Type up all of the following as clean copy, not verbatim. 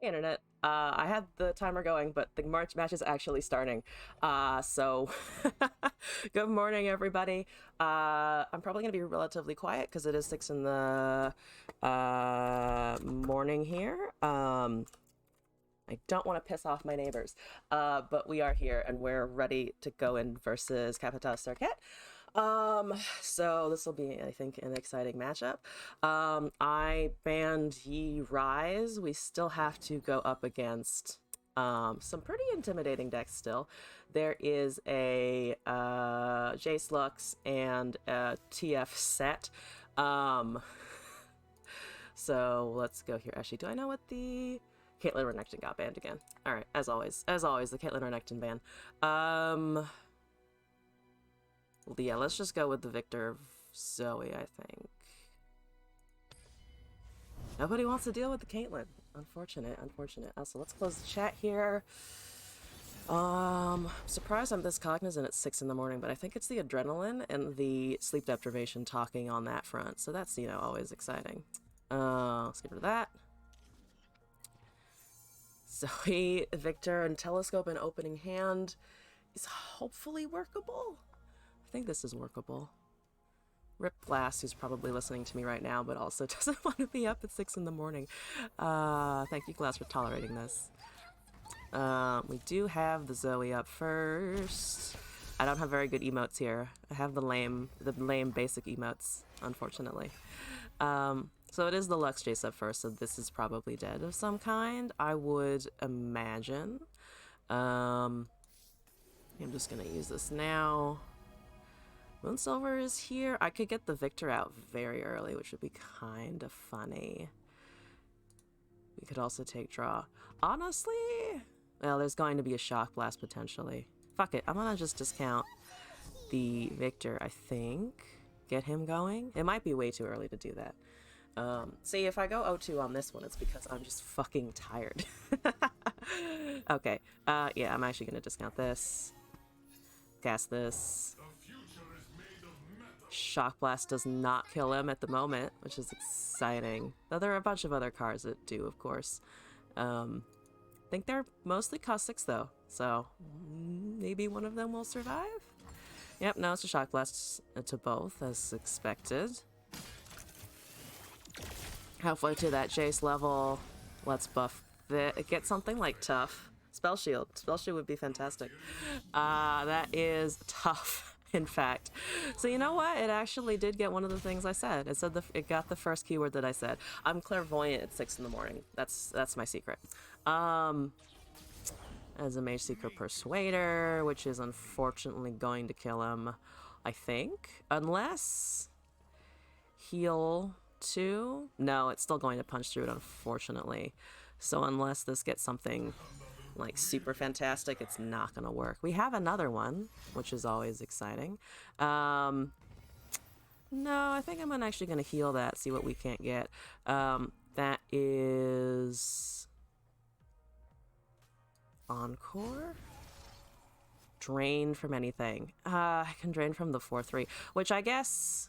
Internet. I had the timer going, but the March match is actually starting. So good morning, everybody. I'm probably gonna be relatively quiet because it is 6 in the morning here. I don't want to piss off my neighbors, but we are here and we're ready to go in versus Capital Starket. So this will be, I think, an exciting matchup. I banned Yi Rise. We still have to go up against some pretty intimidating decks still. There is a Jace Lux and a TF set. So let's go here. Actually, do I know what the Caitlyn Renekton got banned again? All right, as always, the Caitlyn Renekton ban. Yeah, let's just go with the Victor Zoe, I think. Nobody wants to deal with the Caitlyn. Unfortunate. Also, let's close the chat here. Surprised I'm this cognizant at 6 in the morning, but I think it's the adrenaline and the sleep deprivation talking on that front. So that's, always exciting. Let's get rid of that. Zoe, Victor, and Telescope and Opening Hand is hopefully workable. I think this is workable. Rip Blast, who's probably listening to me right now, but also doesn't want to be up at 6 in the morning. Thank you, Glass, for tolerating this. We do have the Zoe up first. I don't have very good emotes here. I have the lame basic emotes, unfortunately. So it is the Lux Jace up first, so this is probably dead of some kind, I would imagine. I'm just gonna use this now. Moonsilver is here. I could get the Victor out very early, which would be kind of funny. We could also take draw. Honestly, well, there's going to be a Shock Blast potentially. Fuck it, I'm gonna just discount the Victor, I think. Get him going. It might be way too early to do that. See, if I go 0-2 on this one, it's because I'm just fucking tired. Okay, yeah, I'm actually gonna discount this. Cast this. Shock Blast does not kill him at the moment, which is exciting. Though there are a bunch of other cards that do, of course. I think they're mostly cost 6 though, so maybe one of them will survive? Yep, no, it's a Shock Blast to both, as expected. Halfway to that Jace level, let's buff get something like Tough. Spell Shield. Spell Shield would be fantastic. That is Tough, in fact. So you know what? It actually did get one of the things I said. It said it got the first keyword that I said. I'm clairvoyant at 6 in the morning. That's my secret. As a Mage Seeker Persuader, which is unfortunately going to kill him, I think. Unless heal 2? No, it's still going to punch through it, unfortunately. So unless this gets something like super fantastic, it's not gonna work. We have another one, which is always exciting. No, I think I'm actually gonna heal that, see what we can't get. That is Encore? Drain from anything. I can drain from the 4-3, which I guess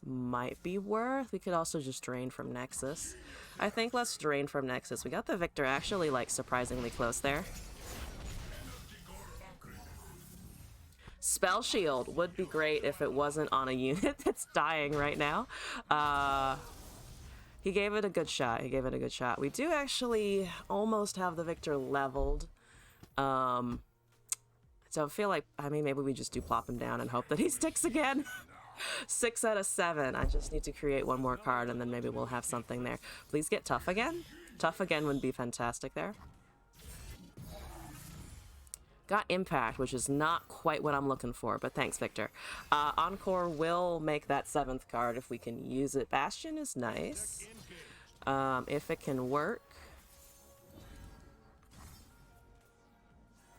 might be worth. We could also just drain from Nexus. I think let's drain from Nexus. We got the Victor actually, like, surprisingly close there. Spell Shield would be great if it wasn't on a unit that's dying right now. He gave it a good shot. We do actually almost have the Victor leveled. So I feel like, I mean, maybe we just do plop him down and hope that he sticks again. 6 out of 7. I just need to create one more card and then maybe we'll have something there. Please get Tough again. Tough again would be fantastic there. Got Impact, which is not quite what I'm looking for, but thanks, Victor. Encore will make that 7th card if we can use it. Bastion is nice. If it can work.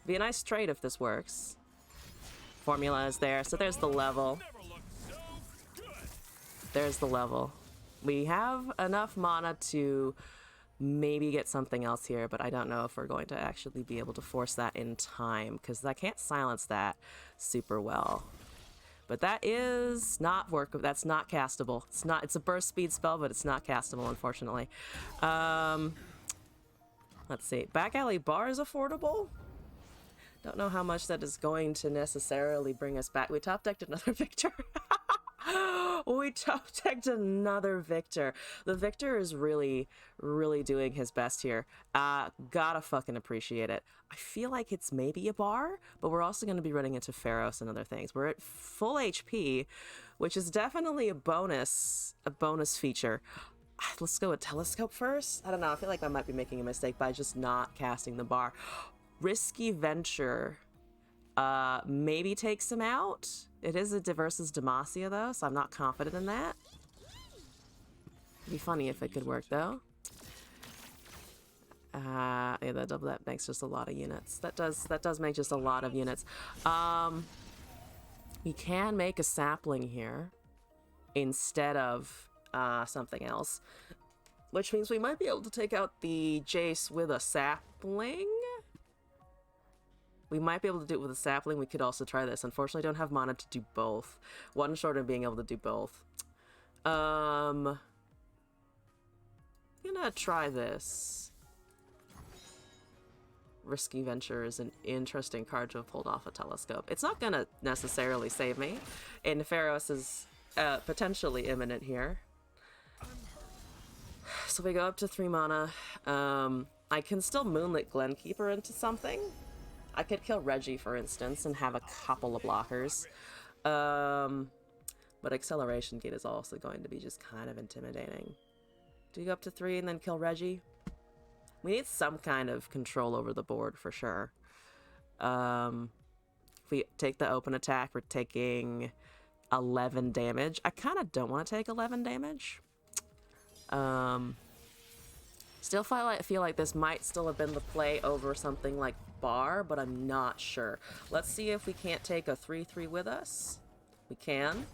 Be a nice trade if this works. Formula is there, so there's the level. There's the level. We have enough mana to maybe get something else here, but I don't know if we're going to actually be able to force that in time, because I can't silence that super well. But that is not that's not castable. It's a burst speed spell, but it's not castable, unfortunately. Let's see. Back alley bar is affordable. Don't know how much that is going to necessarily bring us back. We top decked another Victor. We top decked another Victor. The Victor is really, really doing his best here. Gotta fucking appreciate it. I feel like it's maybe a bar, but we're also going to be running into Pharos and other things. We're at full HP, which is definitely a bonus feature. Let's go with Telescope first. I don't know. I feel like I might be making a mistake by just not casting the bar. Risky Venture maybe takes him out. It is a versus Demacia though, so I'm not confident in that. It'd be funny if it could work though. Yeah, that makes just a lot of units. That does make just a lot of units. We can make a sapling here instead of something else, which means we might be able to take out the Jace with a sapling. We might be able to do it with a sapling. We could also try this. Unfortunately, I don't have mana to do both. One short of being able to do both. I'm gonna try this. Risky Venture is an interesting card to have pulled off a Telescope. It's not gonna necessarily save me, and Pharos is potentially imminent here. So we go up to 3 mana. I can still Moonlit Glenkeeper into something. I could kill Reggie, for instance, and have a couple of blockers. But Acceleration Gate is also going to be just kind of intimidating. Do we go up to 3 and then kill Reggie? We need some kind of control over the board for sure. If we take the open attack, we're taking 11 damage. I kind of don't want to take 11 damage. Still feel like this might still have been the play over something like Bar, but I'm not sure. Let's see if we can't take a 3/3 with us. We can.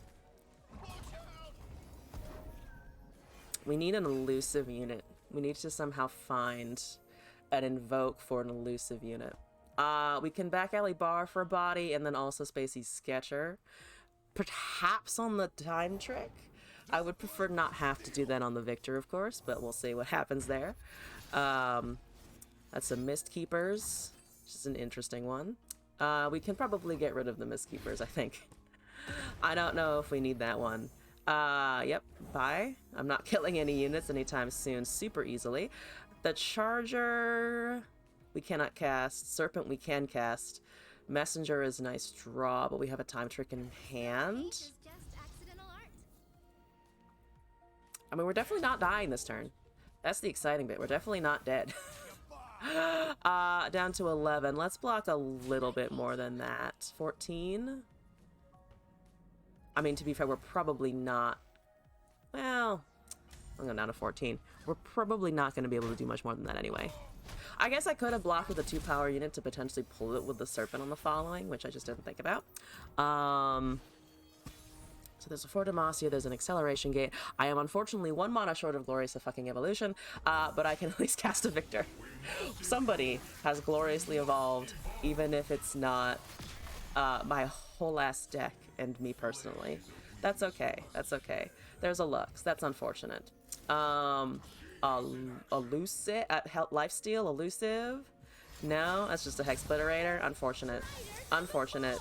We need an elusive unit. We need to somehow find an invoke for an elusive unit. We can back alley Bar for a body, and then also Spacey Sketcher. Perhaps on the time trick. I would prefer not have to do that on the Victor, of course, but we'll see what happens there. That's some Mist Keepers, which is an interesting one. We can probably get rid of the Mist Keepers, I think. I don't know if we need that one. Yep, bye. I'm not killing any units anytime soon super easily. The Charger, we cannot cast. Serpent, we can cast. Messenger is a nice draw, but we have a time trick in hand. I mean, we're definitely not dying this turn. That's the exciting bit. We're definitely not dead. Down to 11. Let's block a little bit more than that. 14. I mean, to be fair, we're probably not... Well, I'm going down to 14. We're probably not going to be able to do much more than that anyway. I guess I could have blocked with a 2-power unit to potentially pull it with the Serpent on the following, which I just didn't think about. So there's a 4 Demacia, there's an Acceleration Gate. I am unfortunately 1 mana short of Glorious of fucking Evolution, but I can at least cast a Victor. Somebody has gloriously evolved, even if it's not my whole ass deck and me personally. That's okay. That's okay. There's a Lux. That's unfortunate. Elusive, Lifesteal, Elusive. No, that's just a Hex Splitterator. Unfortunate. Unfortunate.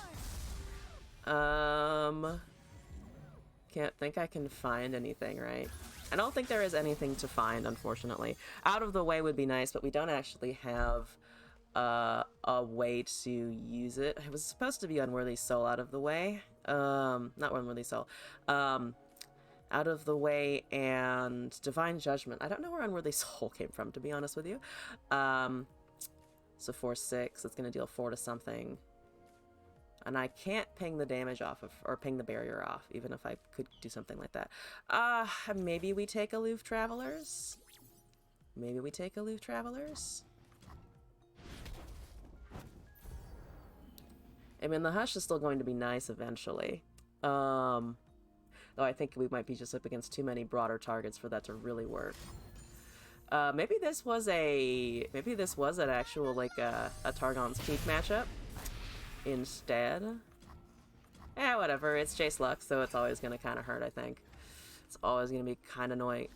Can't think I can find anything, right? I don't think there is anything to find, unfortunately. Out of the way would be nice, but we don't actually have a way to use it. It was supposed to be Unworthy Soul out of the way. Not Unworthy Soul. Out of the way and Divine Judgment. I don't know where Unworthy Soul came from, to be honest with you. So 4/6, it's going to deal 4 to something. And I can't ping the damage off of, or ping the barrier off, even if I could do something like that. Maybe we take Aloof Travelers? Maybe we take Aloof Travelers? I mean, the Hush is still going to be nice eventually. Though I think we might be just up against too many broader targets for that to really work. Maybe this was an actual, like, a Targon's Peak matchup instead. Eh, whatever. It's Jace Lux, so it's always going to kind of hurt, I think. It's always going to be kind of annoying.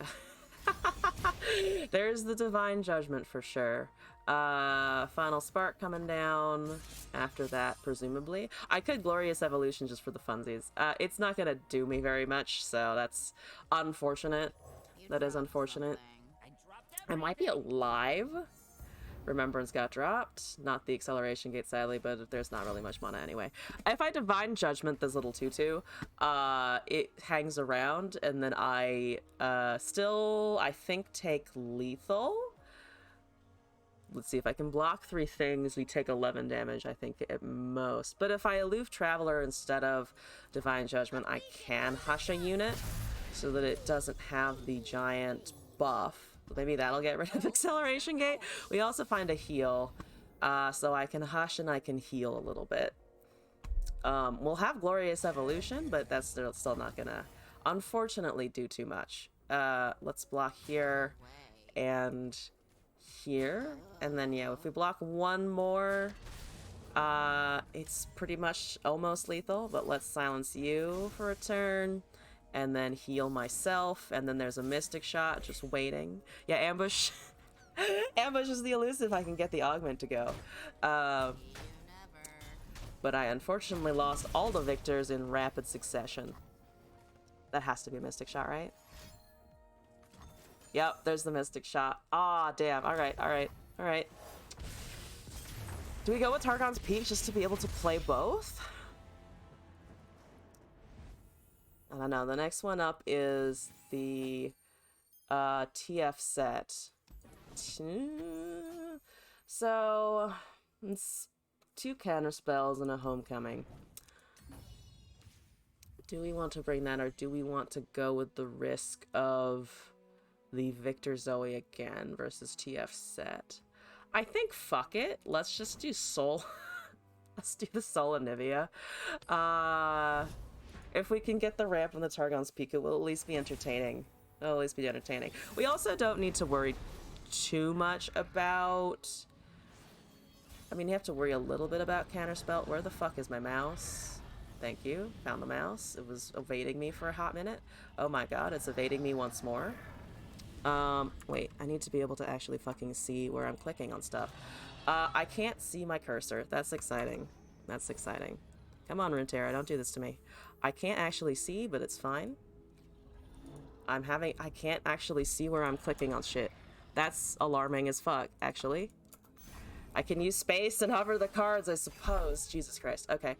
There's the Divine Judgment for sure. Final Spark coming down after that, presumably. I could Glorious Evolution just for the funsies. It's not gonna do me very much, so that's unfortunate. That is unfortunate. I might be alive. Remembrance got dropped. Not the acceleration gate, sadly, but there's not really much mana anyway. If I Divine Judgment this little 2/2, it hangs around, and then I still, I think, take lethal. Let's see if I can block 3 things. We take 11 damage, I think, at most. But if I Aloof Traveler instead of Divine Judgment, I can Hush a unit so that it doesn't have the giant buff. Maybe that'll get rid of Acceleration Gate. We also find a heal, so I can Hush and I can heal a little bit. We'll have Glorious Evolution, but that's still not gonna, unfortunately, do too much. Let's block here and here, and then yeah, if we block one more, it's pretty much almost lethal, but let's silence you for a turn and then heal myself, and then there's a Mystic Shot just waiting. Yeah, Ambush. Ambush is the elusive. I can get the augment to go, but I unfortunately lost all the victors in rapid succession. That has to be a Mystic Shot, right? Yep, there's the Mystic Shot. Ah, damn. Alright, alright, alright. Do we go with Targon's Peak just to be able to play both? I don't know. The next one up is the TF set. So, it's 2 counter spells and a Homecoming. Do we want to bring that, or do we want to go with the risk of the Victor Zoe again versus TF set? I think fuck it. Let's just do Soul. Let's do the Soul Anivia. If we can get the ramp on the Targon's Peak, it will at least be entertaining. It'll at least be entertaining. We also don't need to worry too much about... I mean, you have to worry a little bit about Counterspell. Where the fuck is my mouse? Thank you. Found the mouse. It was evading me for a hot minute. Oh my god, it's evading me once more. Wait, I need to be able to actually fucking see where I'm clicking on stuff. I can't see my cursor. That's exciting. That's exciting. Come on, Runeterra, don't do this to me. I can't actually see, but it's fine. I can't actually see where I'm clicking on shit. That's alarming as fuck, actually. I can use space and hover the cards, I suppose. Jesus Christ. Okay.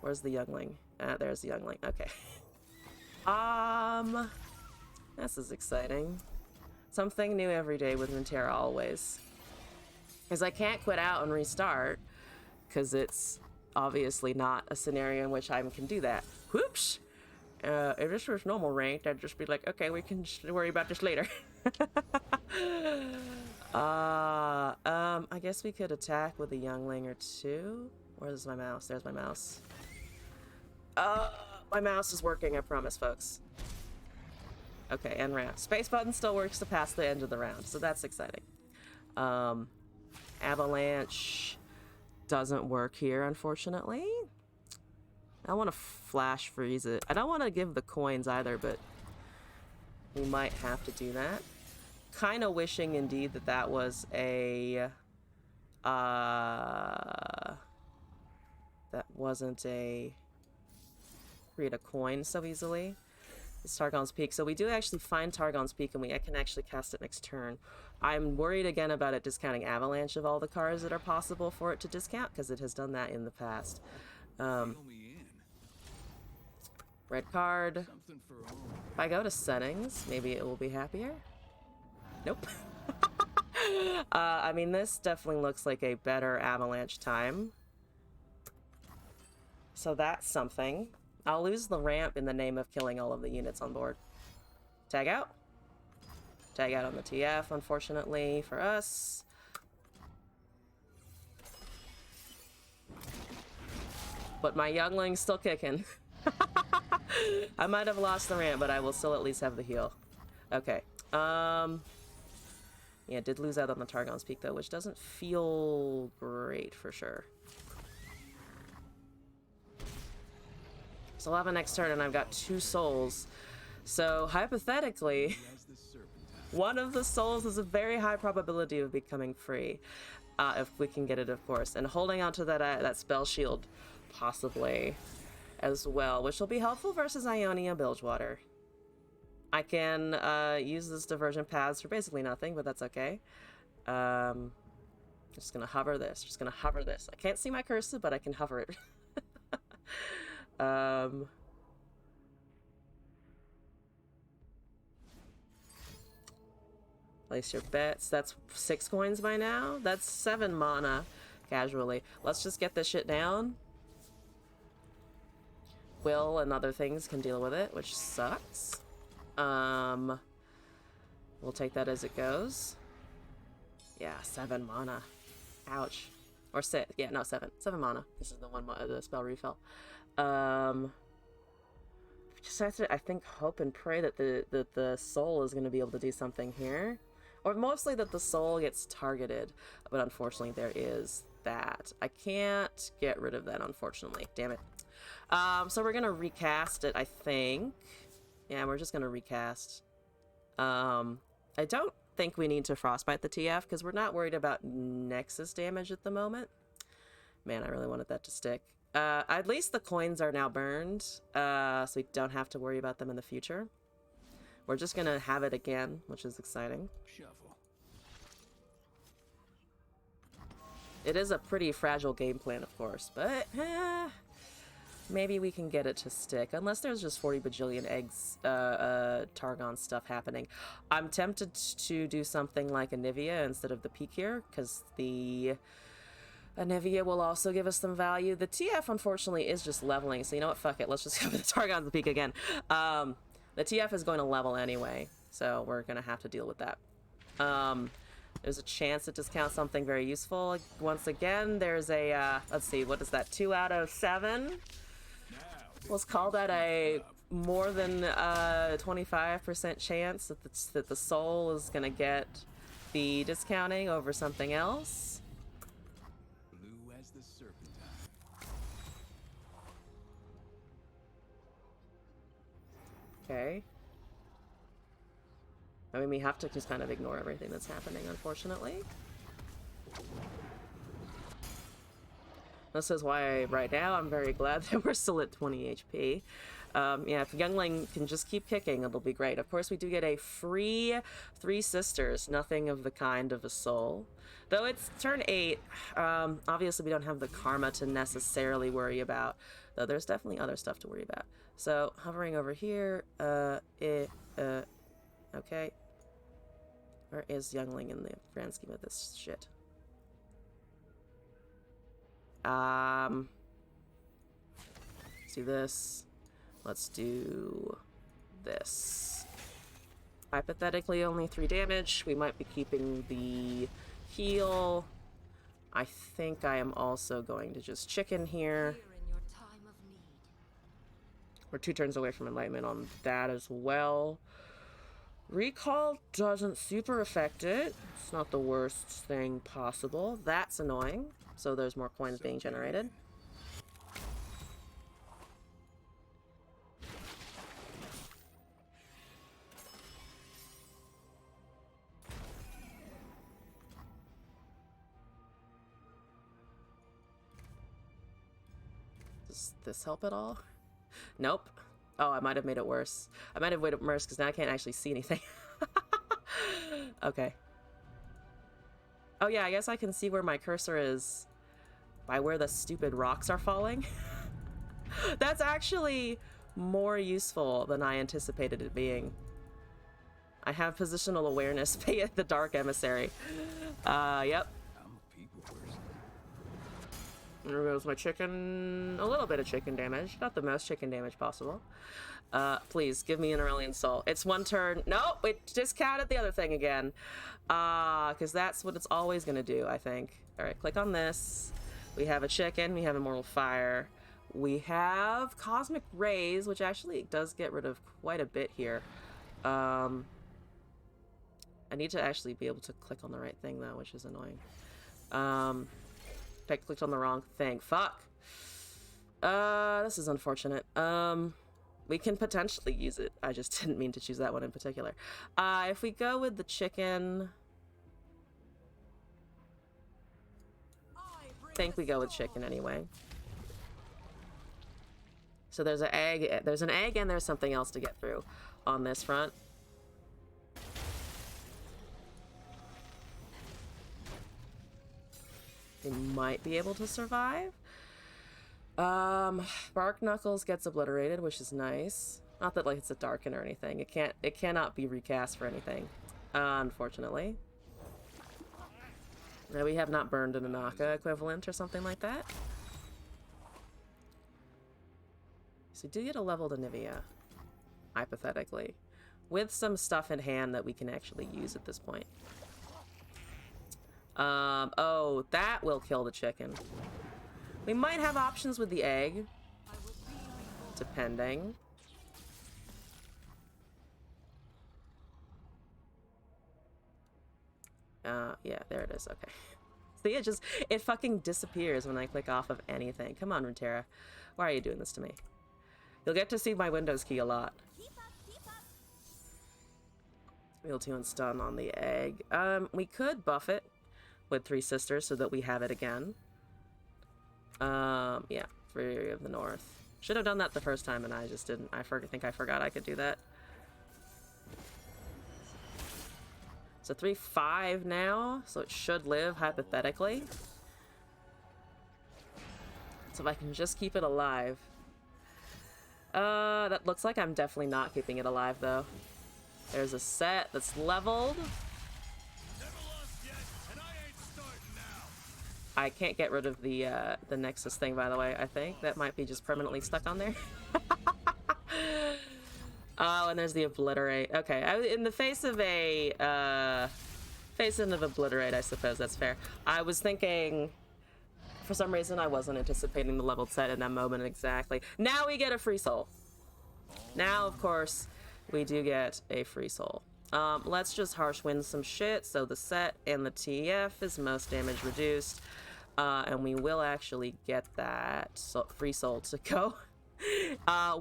Where's the youngling? There's the youngling. Okay. This is exciting. Something new every day with Runeterra, always. Because I can't quit out and restart, because it's obviously not a scenario in which I can do that. Whoops! If this was normal ranked, I'd just be like, okay, we can just worry about this later. I guess we could attack with a youngling or 2. Where's my mouse? There's my mouse. My mouse is working, I promise, folks. Okay, and ramp. Space button still works to pass the end of the round, so that's exciting. Avalanche doesn't work here, unfortunately. I want to flash freeze it. I don't want to give the coins either, but we might have to do that. Kind of wishing indeed that that was a that wasn't a create a coin so easily. It's Targon's Peak. So we do actually find Targon's Peak, and I can actually cast it next turn. I'm worried again about it discounting Avalanche of all the cards that are possible for it to discount, because it has done that in the past. Red card. If I go to settings, maybe it will be happier. Nope. I mean, this definitely looks like a better Avalanche time. So that's something. I'll lose the ramp in the name of killing all of the units on board. Tag out. Tag out on the TF, unfortunately, for us. But my youngling's still kicking. I might have lost the ramp, but I will still at least have the heal. Okay. Yeah, did lose out on the Targon's Peak, though, which doesn't feel great for sure. So I'll have a next turn, and I've got 2 souls. So, hypothetically, One of the souls is a very high probability of becoming free. If we can get it, of course. And holding on to that spell shield, possibly, as well, which will be helpful versus Ionia Bilgewater. I can use this diversion paths for basically nothing, but that's okay. Just gonna hover this. Just gonna hover this. I can't see my cursor, but I can hover it. Place your bets. That's 6 coins by now. That's 7 mana, casually. Let's just get this shit down. Will and other things can deal with it, which sucks. We'll take that as it goes. Yeah, 7 mana. Ouch. Or 6. Yeah, no, 7. 7 mana. This is the one, the spell refill. Just have to, I think, hope and pray that the soul is going to be able to do something here. Or mostly that the soul gets targeted. But unfortunately, there is that. I can't get rid of that, unfortunately. Damn it. So we're going to recast it, I think. Yeah, we're just going to recast. I don't think we need to frostbite the TF because we're not worried about Nexus damage at the moment. Man, I really wanted that to stick. At least the coins are now burned, so we don't have to worry about them in the future. We're just gonna have it again, which is exciting. Shuffle. It is a pretty fragile game plan, of course, but maybe we can get it to stick, unless there's just 40 bajillion eggs, Targon stuff happening. I'm tempted to do something like Anivia instead of the Peak here, because the Anivia will also give us some value. The TF, unfortunately, is just leveling, so you know what, fuck it, let's just go with the Targon's the Peak again. The TF is going to level anyway, so we're going to have to deal with that. There's a chance to discount something very useful. Once again, there's a, let's see, what is that, 2 out of 7? Let's call that a more than 25% chance that the soul is going to get the discounting over something else. Blue as the serpentine. Okay. I mean, we have to just kind of ignore everything that's happening, unfortunately. This is why right now I'm very glad that we're still at 20 HP. Yeah, if Youngling can just keep kicking, it'll be great. Of course, we do get a free 3 Sisters, nothing of the kind of a soul. Though it's turn 8, obviously we don't have the karma to necessarily worry about, though there's definitely other stuff to worry about. So, hovering over here, okay. Where is Youngling in the grand scheme of this shit? Let's do this. Let's do this. Hypothetically, only 3 damage. We might be keeping the heal. I think I am also going to just chicken here. We're 2 turns away from enlightenment on that as well. Recall doesn't super affect it. It's not the worst thing possible. That's annoying. So there's more coins being generated. Does this help at all? Nope. Oh, I might have made it worse. I might have made it worse because now I can't actually see anything. Okay. Oh yeah, I guess I can see where my cursor is by where the stupid rocks are falling. That's actually more useful than I anticipated it being. I have positional awareness via the Dark Emissary. Yep. I'm a people person. There goes my chicken. A little bit of chicken damage. Not the most chicken damage possible. Please, give me an Aurelian Soul. It's 1 turn. Nope, it discounted the other thing again. Because that's what it's always going to do, I think. Alright, click on this. We have a chicken. We have Immortal Fire. We have Cosmic Rays, which actually does get rid of quite a bit here. I need to actually be able to click on the right thing, though, which is annoying. I clicked on the wrong thing. Fuck! This is unfortunate. we can potentially use it. I just didn't mean to choose that one in particular. If we go with the chicken... I think we go with chicken anyway. So there's an egg, and there's something else to get through on this front. They might be able to survive. Bark Knuckles gets obliterated, which is nice. Not that like it's a darken or anything. It cannot be recast for anything, unfortunately. Now we have not burned an Anaka equivalent or something like that. So we do get a leveled Anivia, hypothetically, with some stuff in hand that we can actually use at this point. Oh, that will kill the chicken. We might have options with the egg, depending. Yeah, there it is. Okay. See, it fucking disappears when I click off of anything. Come on, Runeterra. Why are you doing this to me? You'll get to see my Windows key a lot. Wheel 2 and stun on the egg. We could buff it with Three Sisters so that we have it again. Yeah, Fury of the North. Should have done that the first time and I just didn't. I think I forgot I could do that. So 3/5 now, so it should live, hypothetically. So if I can just keep it alive. That looks like I'm definitely not keeping it alive, though. There's a set that's leveled. I can't get rid of the Nexus thing, by the way, I think. That might be just permanently stuck on there. Oh, and there's the Obliterate. Okay, in the face of a, Obliterate, I suppose that's fair. I was thinking, for some reason, I wasn't anticipating the leveled set in that moment exactly. Now we get a free soul. Now, of course, we do get a free soul. Let's just Harsh Wind some shit, so the set and the TF is most damage reduced. And we will actually get that free soul to go.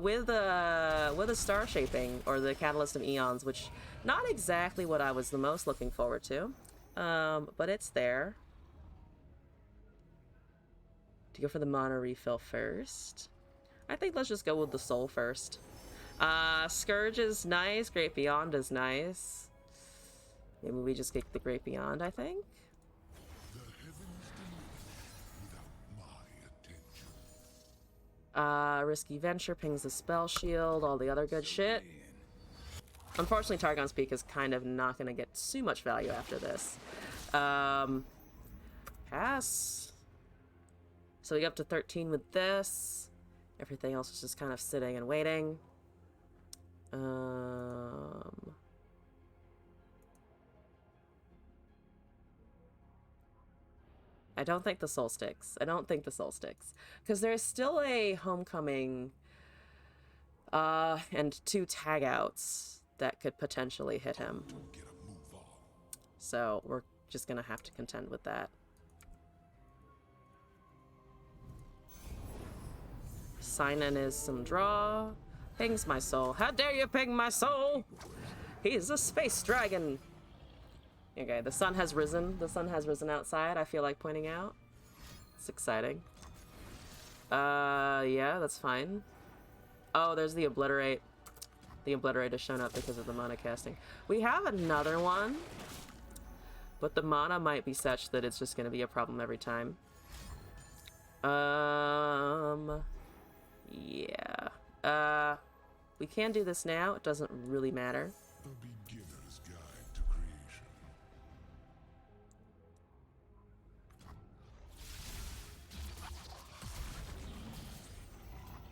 With a Star Shaping, or the Catalyst of Eons, which not exactly what I was the most looking forward to, but it's there. To go for the mana refill first, I think let's just go with the soul first. Scourge is nice, Great Beyond is nice. Maybe we just get the Great Beyond, I think. Risky Venture pings the spell shield, all the other good shit. Unfortunately, Targon's Peak is kind of not going to get too much value after this. Pass. So we get up to 13 with this. Everything else is just kind of sitting and waiting. I don't think the soul sticks. Because there's still a homecoming and 2 tag outs that could potentially hit him. So we're just gonna have to contend with that. Sign-in is some draw. Pings my soul. How dare you ping my soul? He's a space dragon. Okay, the sun has risen. The sun has risen outside, I feel like pointing out. It's exciting. Yeah, that's fine. Oh, there's the Obliterate. The Obliterate has shown up because of the mana casting. We have another one, but the mana might be such that it's just going to be a problem every time. Yeah. We can do this now. It doesn't really matter. A beginner's guide to creation.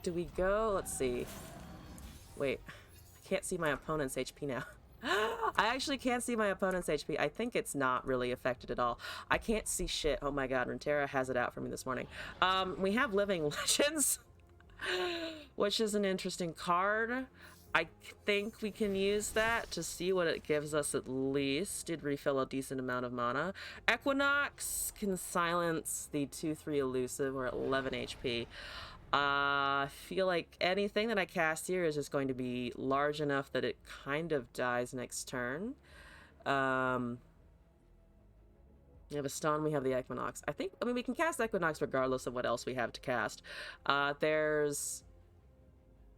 Do we go? Let's see. Wait. I can't see my opponent's HP now. I actually can't see my opponent's HP. I think it's not really affected at all. I can't see shit. Oh my god, Runeterra has it out for me this morning. We have Living Legends, which is an interesting card. I think we can use that to see what it gives us at least. Did refill a decent amount of mana. Equinox can silence the 2/3 elusive. We're at 11 HP. I feel like anything that I cast here is just going to be large enough that it kind of dies next turn. We have a stun, we have the Equinox. I mean, we can cast Equinox regardless of what else we have to cast. There's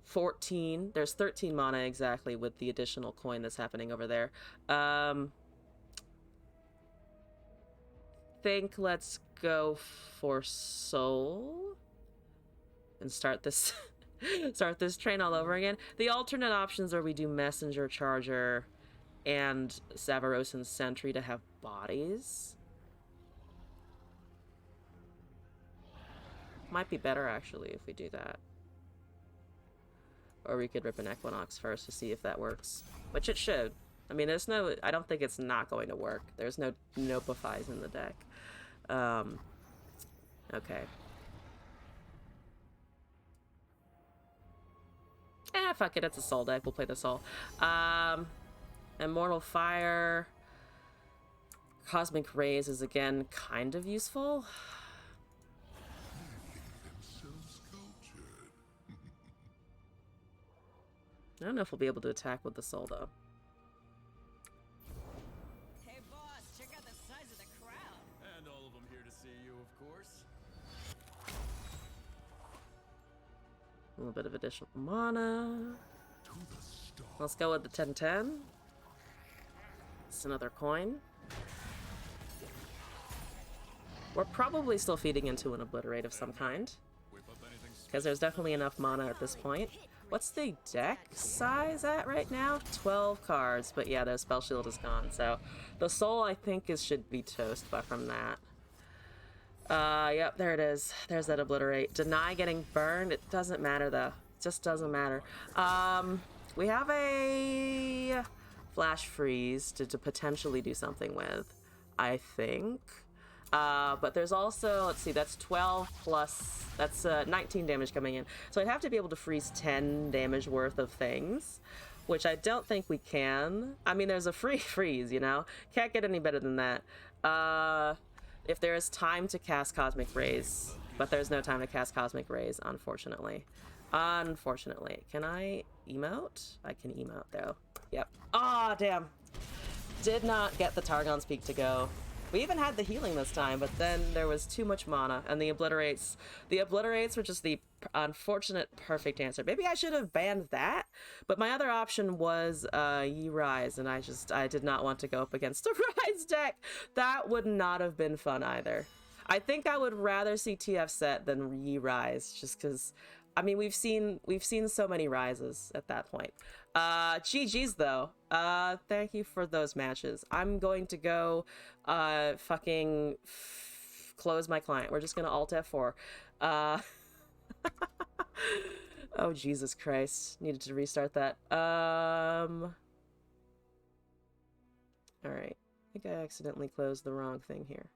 13 mana exactly with the additional coin that's happening over there. Think let's go for Soul and start this start this train all over again. The alternate options are we do Messenger, Charger, and Savarosan Sentry to have bodies. Might be better actually if we do that. Or we could rip an Equinox first to see if that works, which it should. I mean, I don't think it's not going to work. There's no Nopifies in the deck. Okay. Fuck it, it's a Soul deck. We'll play the Soul. Immortal Fire. Cosmic Rays is again kind of useful. Themselves cultured. I don't know if we'll be able to attack with the Soul though. Hey boss, check out the size of the crowd. And all of them here to see you, of course. A little bit of additional mana. To the star. Let's go with the 10/10. It's another coin. We're probably still feeding into an Obliterate of some kind, Whip up anything because there's definitely enough mana at this point. What's the deck size at right now? 12 cards, but yeah, their spell shield is gone, so the Soul I think should be toast but from that. Yep, there it is. There's that Obliterate. Deny getting burned. It doesn't matter though. It just doesn't matter. We have a Flash Freeze to potentially do something with, I think. But there's also, let's see, that's 12 plus, that's 19 damage coming in. So I'd have to be able to freeze 10 damage worth of things, which I don't think we can. I mean, there's a free freeze, you know? Can't get any better than that. If there is time to cast Cosmic Rays, but there's no time to cast Cosmic Rays, unfortunately. Unfortunately. Can I emote? I can emote, though. Yep. Ah, damn. Did not get the Targon's Peak to go. We even had the healing this time, but then there was too much mana, and the Obliterates were just the unfortunate perfect answer. Maybe I should have banned that, but my other option was Yi Rise, and I did not want to go up against a Rise deck. That would not have been fun either. I think I would rather see TF set than Yi Rise, just because, I mean, we've seen so many Rises at that point. GG's though. Thank you for those matches. I'm going to go close my client. We're just gonna Alt F4. Oh Jesus Christ. Needed to restart that. Alright. I think I accidentally closed the wrong thing here.